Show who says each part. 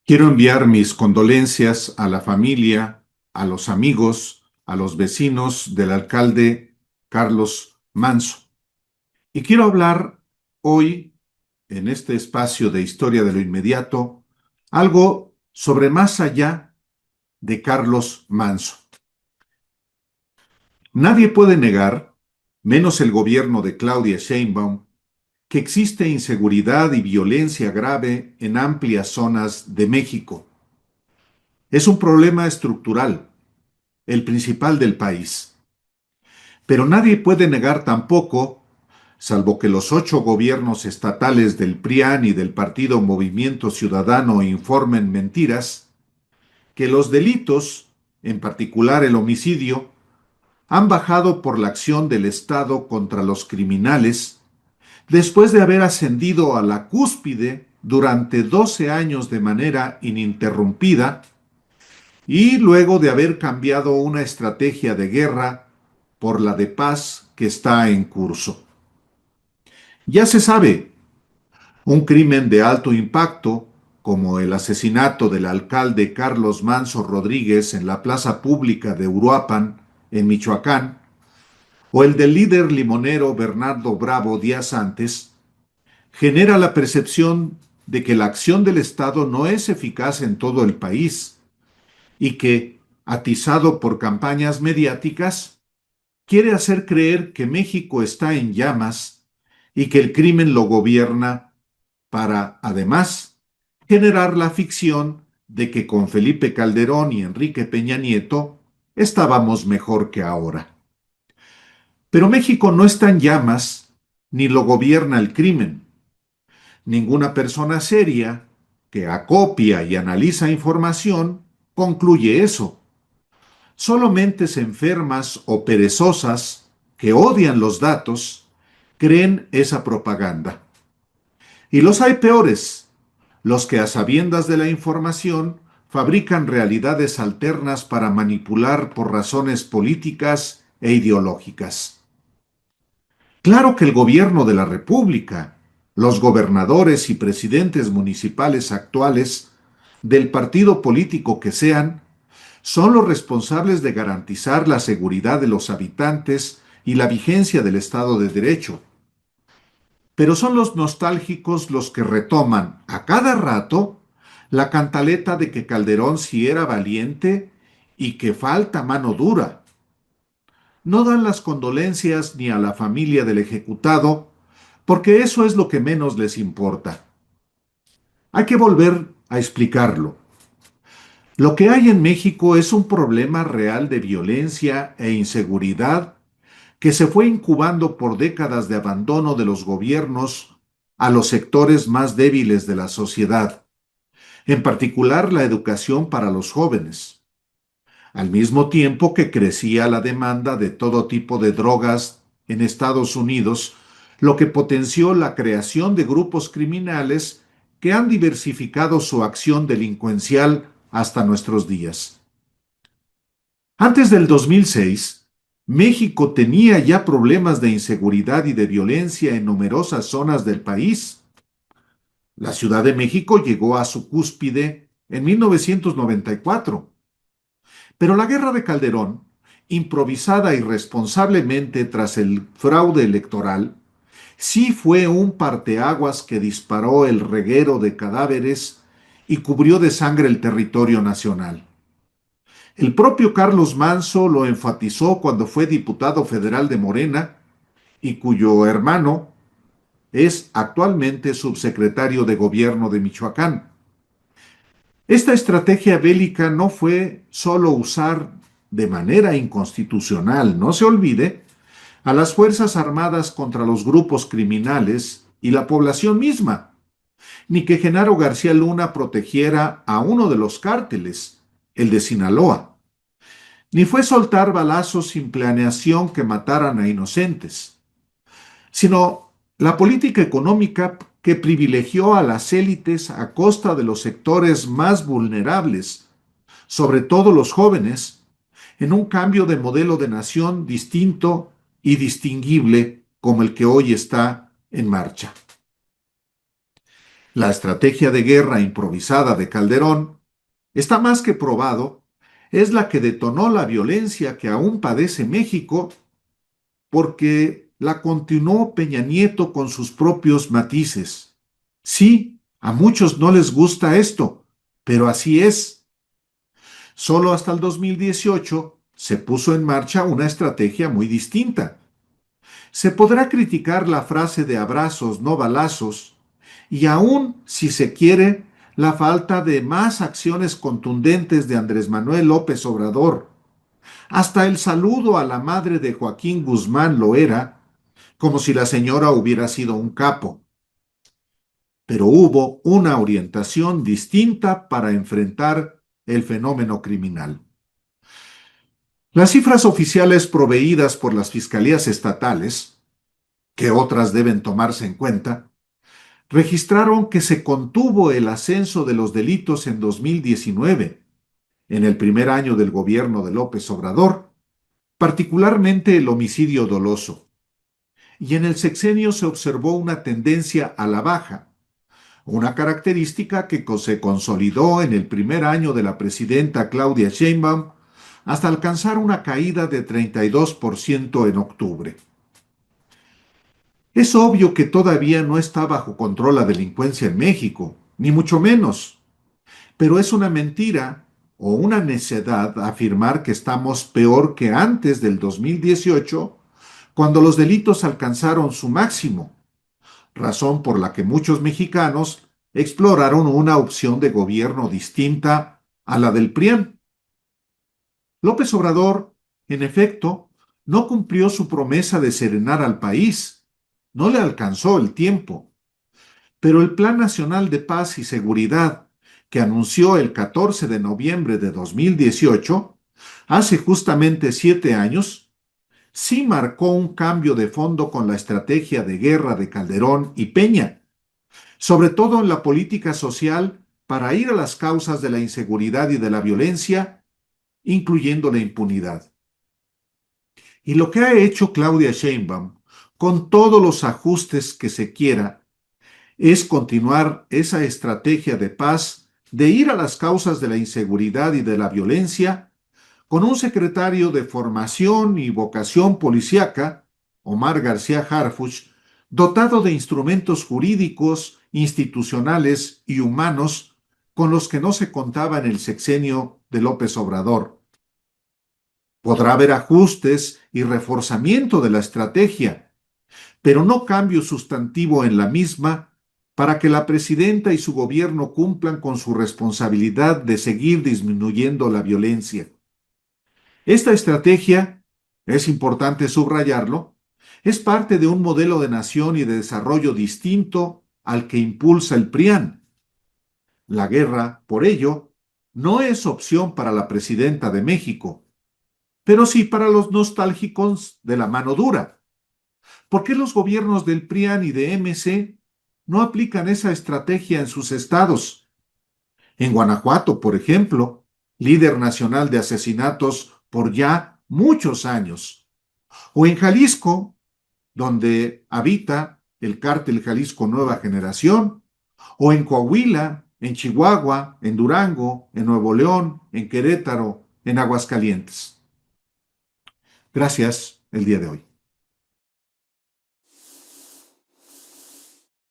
Speaker 1: Quiero enviar mis condolencias a la familia, a los amigos, a los vecinos del alcalde Carlos Manso. Y quiero hablar hoy, en este espacio de Historia de lo Inmediato, algo sobre más allá de Carlos Manso. Nadie puede negar, menos el gobierno de Claudia Sheinbaum, que existe inseguridad y violencia grave en amplias zonas de México. Es un problema estructural, el principal del país. Pero nadie puede negar tampoco, salvo que los 8 gobiernos estatales del PRIAN y del Partido Movimiento Ciudadano informen mentiras, que los delitos, en particular el homicidio, han bajado por la acción del Estado contra los criminales, después de haber ascendido a la cúspide durante 12 años de manera ininterrumpida, y luego de haber cambiado una estrategia de guerra por la de paz que está en curso. Ya se sabe, un crimen de alto impacto, como el asesinato del alcalde Carlos Manso Rodríguez en la plaza pública de Uruapan, en Michoacán, o el del líder limonero Bernardo Bravo días antes, genera la percepción de que la acción del Estado no es eficaz en todo el país y que, atizado por campañas mediáticas, quiere hacer creer que México está en llamas y que el crimen lo gobierna para, además, generar la ficción de que con Felipe Calderón y Enrique Peña Nieto estábamos mejor que ahora. Pero México no está en llamas ni lo gobierna el crimen. Ninguna persona seria que acopia y analiza información concluye eso. Solo mentes enfermas o perezosas que odian los datos creen esa propaganda. Y los hay peores, los que a sabiendas de la información fabrican realidades alternas para manipular por razones políticas e ideológicas. Claro que el gobierno de la República, los gobernadores y presidentes municipales actuales, del partido político que sean, son los responsables de garantizar la seguridad de los habitantes y la vigencia del Estado de Derecho. Pero son los nostálgicos los que retoman a cada rato la cantaleta de que Calderón sí era valiente y que falta mano dura. No dan las condolencias ni a la familia del ejecutado, porque eso es lo que menos les importa. Hay que volver a explicarlo. Lo que hay en México es un problema real de violencia e inseguridad que se fue incubando por décadas de abandono de los gobiernos a los sectores más débiles de la sociedad, en particular la educación para los jóvenes, al mismo tiempo que crecía la demanda de todo tipo de drogas en Estados Unidos, lo que potenció la creación de grupos criminales que han diversificado su acción delincuencial hasta nuestros días. Antes del 2006, México tenía ya problemas de inseguridad y de violencia en numerosas zonas del país. La Ciudad de México llegó a su cúspide en 1994. Pero la guerra de Calderón, improvisada irresponsablemente tras el fraude electoral, sí fue un parteaguas que disparó el reguero de cadáveres y cubrió de sangre el territorio nacional. El propio Carlos Manso lo enfatizó cuando fue diputado federal de Morena y cuyo hermano es actualmente subsecretario de Gobierno de Michoacán. Esta estrategia bélica no fue solo usar de manera inconstitucional, no se olvide, a las Fuerzas Armadas contra los grupos criminales y la población misma, ni que Genaro García Luna protegiera a uno de los cárteles, el de Sinaloa, ni fue soltar balazos sin planeación que mataran a inocentes, sino la política económica que privilegió a las élites a costa de los sectores más vulnerables, sobre todo los jóvenes, en un cambio de modelo de nación distinto y distinguible como el que hoy está en marcha. La estrategia de guerra improvisada de Calderón, está más que probado, es la que detonó la violencia que aún padece México porque la continuó Peña Nieto con sus propios matices. Sí, a muchos no les gusta esto, pero así es. Solo hasta el 2018 se puso en marcha una estrategia muy distinta. Se podrá criticar la frase de abrazos, no balazos, y aún, si se quiere, la falta de más acciones contundentes de Andrés Manuel López Obrador. Hasta el saludo a la madre de Joaquín Guzmán lo era, como si la señora hubiera sido un capo. Pero hubo una orientación distinta para enfrentar el fenómeno criminal. Las cifras oficiales proveídas por las fiscalías estatales, que otras deben tomarse en cuenta, registraron que se contuvo el ascenso de los delitos en 2019, en el primer año del gobierno de López Obrador, particularmente el homicidio doloso. Y en el sexenio se observó una tendencia a la baja, una característica que se consolidó en el primer año de la presidenta Claudia Sheinbaum hasta alcanzar una caída de 32% en octubre. Es obvio que todavía no está bajo control la delincuencia en México, ni mucho menos, pero es una mentira o una necedad afirmar que estamos peor que antes del 2018, cuando los delitos alcanzaron su máximo, razón por la que muchos mexicanos exploraron una opción de gobierno distinta a la del PRIAN. López Obrador, en efecto, no cumplió su promesa de serenar al país. No le alcanzó el tiempo. Pero el Plan Nacional de Paz y Seguridad, que anunció el 14 de noviembre de 2018, hace justamente 7 años, sí marcó un cambio de fondo con la estrategia de guerra de Calderón y Peña, sobre todo en la política social para ir a las causas de la inseguridad y de la violencia, incluyendo la impunidad. Y lo que ha hecho Claudia Sheinbaum, con todos los ajustes que se quiera, es continuar esa estrategia de paz de ir a las causas de la inseguridad y de la violencia con un secretario de formación y vocación policíaca, Omar García Harfuch, dotado de instrumentos jurídicos, institucionales y humanos con los que no se contaba en el sexenio de López Obrador. Podrá haber ajustes y reforzamiento de la estrategia, pero no cambio sustantivo en la misma para que la presidenta y su gobierno cumplan con su responsabilidad de seguir disminuyendo la violencia. Esta estrategia, es importante subrayarlo, es parte de un modelo de nación y de desarrollo distinto al que impulsa el PRIAN. La guerra, por ello, no es opción para la presidenta de México, pero sí para los nostálgicos de la mano dura. ¿Por qué los gobiernos del PRIAN y de MC no aplican esa estrategia en sus estados? En Guanajuato, por ejemplo, líder nacional de asesinatos por ya muchos años. O en Jalisco, donde habita el cártel Jalisco Nueva Generación. O en Coahuila, en Chihuahua, en Durango, en Nuevo León, en Querétaro, en Aguascalientes. Gracias el día de hoy.